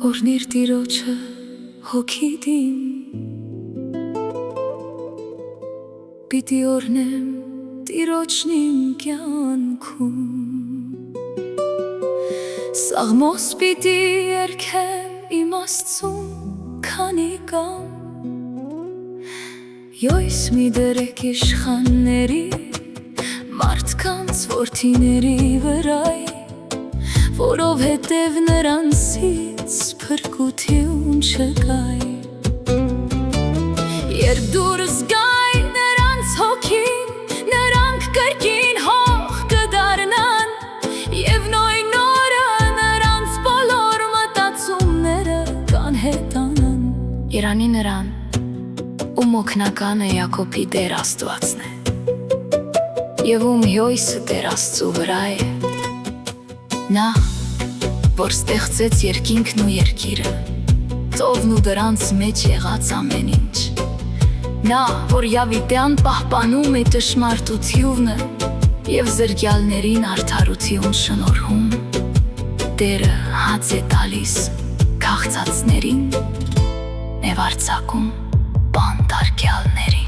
օրնիր տիրոջը հոգիդին Պիտի օրնեմ տիրոջն իմ կյանքում Սաղմոս պիտի երգեմ իմ Աստծուն քանի կամ Յոյս մի դրեք իշխանների մարդկանց որդիների վրայ Որովհետև նրանցից փրկություն չկայ Երբ դուրս գայ նրանց հոգին նրանք կրկին հող կդառնան Եվ նույն օրը նրանց բոլոր մտածումները կանհետանան Երանի նրան ում օգնականը Յակոբի Տեր Աստվածն է Եվ ում հյոյսը Տեր Աստծու վրա է Նա, որ ստեղծեց երկինքն ու երկիրը, ծովն ու դրանց մեջ եղած ամեն ինչ Նա, որ յավիտյան պահպանում է ճշմարտությունը և զրկյալներին արդարություն շնորհում Տերը հաց է տալիս քաղցածներին, նևարձակում բանտարկյալներին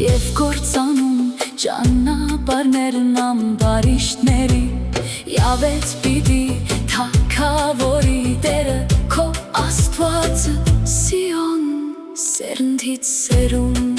Եվ գործանում ճանապարհներն ամբարիշտների Յավեց պիտի թագավորի Տերը քո Աստվածը Սիոն սերնդից սերունդ